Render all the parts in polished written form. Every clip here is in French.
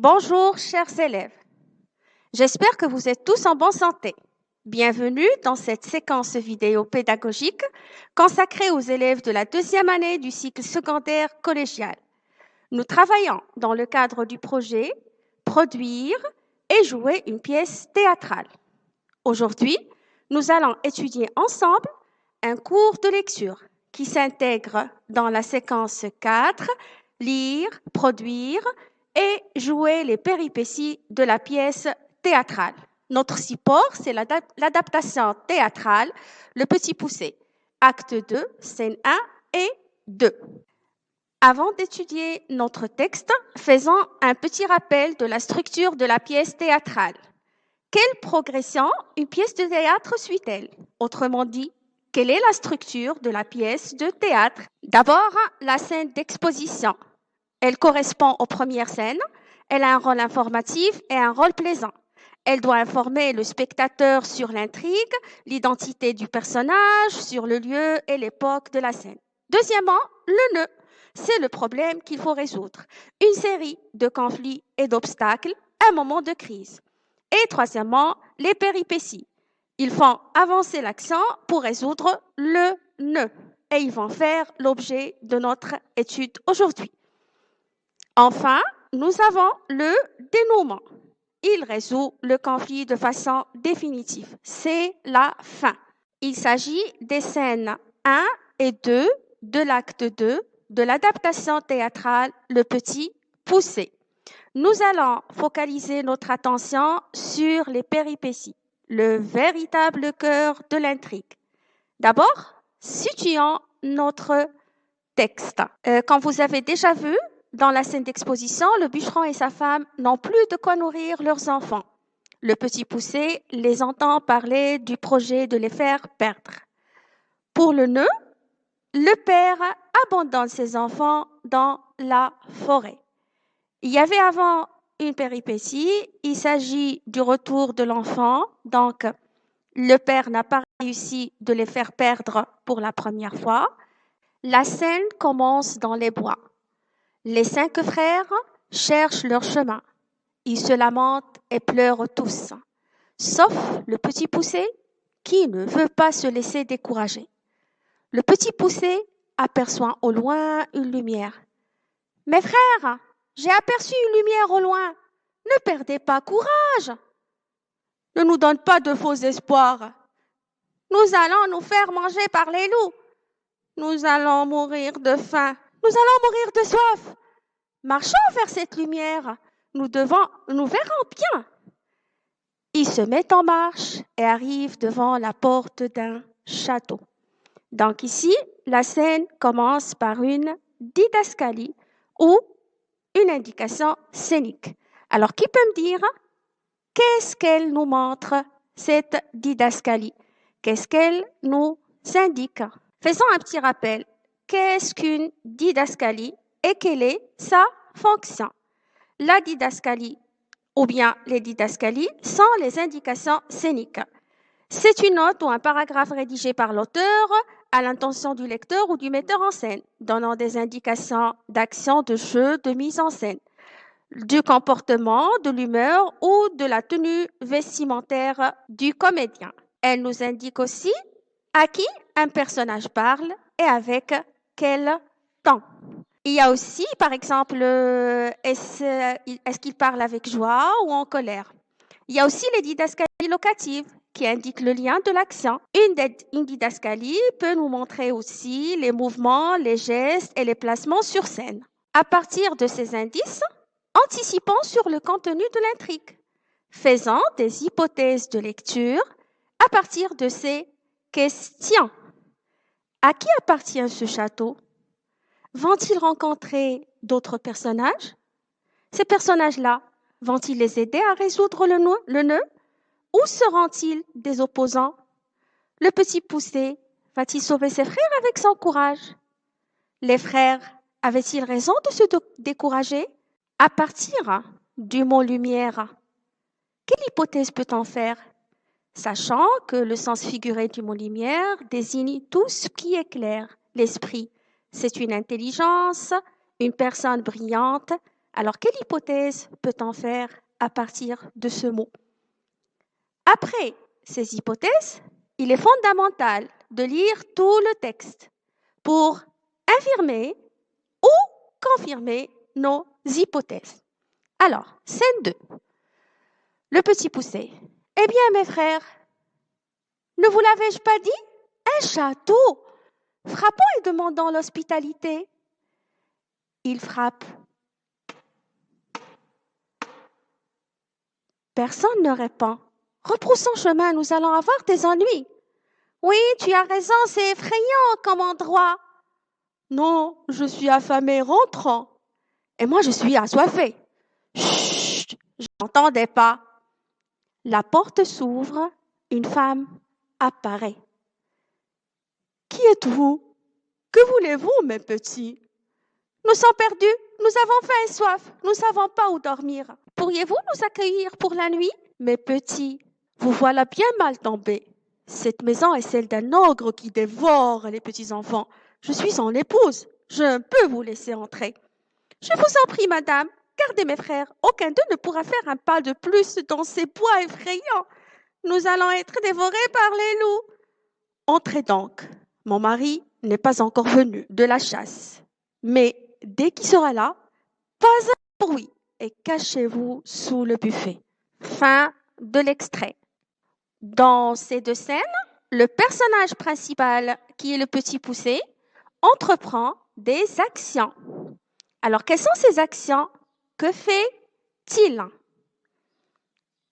Bonjour, chers élèves. J'espère que vous êtes tous en bonne santé. Bienvenue dans cette séquence vidéo pédagogique consacrée aux élèves de la deuxième année du cycle secondaire collégial. Nous travaillons dans le cadre du projet Produire et jouer une pièce théâtrale. Aujourd'hui, nous allons étudier ensemble un cours de lecture qui s'intègre dans la séquence 4, lire, produire et jouer les péripéties de la pièce théâtrale. Notre support, c'est l'adaptation théâtrale Le Petit Poucet, acte 2, scène 1 et 2. Avant d'étudier notre texte, faisons un petit rappel de la structure de la pièce théâtrale. Quelle progression une pièce de théâtre suit-elle? Autrement dit, quelle est la structure de la pièce de théâtre? D'abord, la scène d'exposition. Elle correspond aux premières scènes. Elle a un rôle informatif et un rôle plaisant. Elle doit informer le spectateur sur l'intrigue, l'identité du personnage, sur le lieu et l'époque de la scène. Deuxièmement, le nœud. C'est le problème qu'il faut résoudre. Une série de conflits et d'obstacles, un moment de crise. Et troisièmement, les péripéties. Ils font avancer l'action pour résoudre le nœud et ils vont faire l'objet de notre étude aujourd'hui. Enfin, nous avons le dénouement. Il résout le conflit de façon définitive. C'est la fin. Il s'agit des scènes 1 et 2 de l'acte 2 de l'adaptation théâtrale Le Petit Poucet. Nous allons focaliser notre attention sur les péripéties, le véritable cœur de l'intrigue. D'abord, situons notre texte. Comme vous avez déjà vu, dans la scène d'exposition, le bûcheron et sa femme n'ont plus de quoi nourrir leurs enfants. Le Petit Poucet les entend parler du projet de les faire perdre. Pour le nœud, le père abandonne ses enfants dans la forêt. Il y avait avant une péripétie, il s'agit du retour de l'enfant, donc le père n'a pas réussi de les faire perdre pour la première fois. La scène commence dans les bois. Les 5 frères cherchent leur chemin. Ils se lamentent et pleurent tous, sauf le Petit Poucet qui ne veut pas se laisser décourager. Le Petit Poucet aperçoit au loin une lumière. « Mes frères, j'ai aperçu une lumière au loin. Ne perdez pas courage. Ne nous donne pas de faux espoirs. Nous allons nous faire manger par les loups. Nous allons mourir de faim. Nous allons mourir de soif. Marchons vers cette lumière. Nous verrons bien. » Ils se mettent en marche et arrivent devant la porte d'un château. Donc ici, la scène commence par une didascalie ou une indication scénique. Alors, qui peut me dire qu'est-ce qu'elle nous montre, cette didascalie? Qu'est-ce qu'elle nous indique? Faisons un petit rappel. Qu'est-ce qu'une didascalie et quelle est sa fonction? La didascalie ou bien les didascalies sont les indications scéniques. C'est une note ou un paragraphe rédigé par l'auteur à l'intention du lecteur ou du metteur en scène, donnant des indications d'action, de jeu, de mise en scène, du comportement, de l'humeur ou de la tenue vestimentaire du comédien. Elle nous indique aussi à qui un personnage parle et avec quel temps. Il y a aussi, par exemple, est-ce qu'il parle avec joie ou en colère? Il y a aussi les didascalies locatives qui indiquent le lien de l'action. Une didascalie peut nous montrer aussi les mouvements, les gestes et les placements sur scène. À partir de ces indices, anticipons sur le contenu de l'intrigue, faisant des hypothèses de lecture à partir de ces questions. À qui appartient ce château? Vont-ils rencontrer d'autres personnages? Ces personnages-là, vont-ils les aider à résoudre le nœud? Ou seront-ils des opposants? Le Petit Poucet va-t-il sauver ses frères avec son courage? Les frères avaient-ils raison de se décourager? À partir du mot lumière, quelle hypothèse peut-on faire? Sachant que le sens figuré du mot lumière désigne tout ce qui éclaire l'esprit. C'est une intelligence, une personne brillante, Alors, quelle hypothèse peut-on faire à partir de ce mot? Après ces hypothèses, il est fondamental de lire tout le texte pour affirmer ou confirmer nos hypothèses. Alors, scène 2. Le petit poussé. Eh bien, mes frères, ne vous l'avais-je pas dit? Un château, frappant et demandant l'hospitalité. Il frappe. Personne ne répond. Reproussons chemin, nous allons avoir des ennuis. Oui, tu as raison, c'est effrayant comme endroit. Non, je suis affamé, rentrons. Et moi, je suis assoiffé. Chut, je n'entendais pas. La porte s'ouvre, une femme apparaît. Qui êtes-vous? Que voulez-vous, mes petits? Nous sommes perdus, nous avons faim et soif, nous ne savons pas où dormir. Pourriez-vous nous accueillir pour la nuit? Mes petits, vous voilà bien mal tombés. Cette maison est celle d'un ogre qui dévore les petits enfants. Je suis son épouse, je ne peux vous laisser entrer. Je vous en prie, madame, gardez mes frères. Aucun d'eux ne pourra faire un pas de plus dans ces bois effrayants. Nous allons être dévorés par les loups. Entrez donc. Mon mari n'est pas encore venu de la chasse. Mais dès qu'il sera là, pas un bruit et cachez-vous sous le buffet. Fin de l'extrait. Dans ces deux scènes, le personnage principal, qui est le petit poussé, entreprend des actions. Alors, quelles sont ces actions? Que fait-il?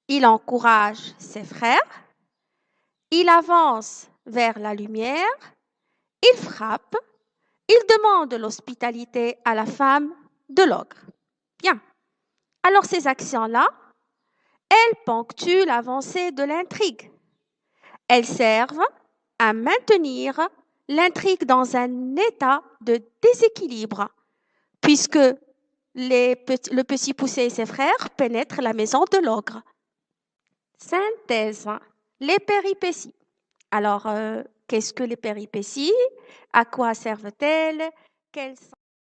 Il encourage ses frères, il avance vers la lumière, il frappe, il demande l'hospitalité à la femme de l'ogre. Bien. Alors, ces actions-là, elles ponctuent l'avancée de l'intrigue. Elles servent à maintenir l'intrigue dans un état de déséquilibre, puisque le petit poussé et ses frères pénètrent la maison de l'ogre. Synthèse. Les péripéties. Alors, qu'est-ce que les péripéties? À quoi servent-elles? Quelles sont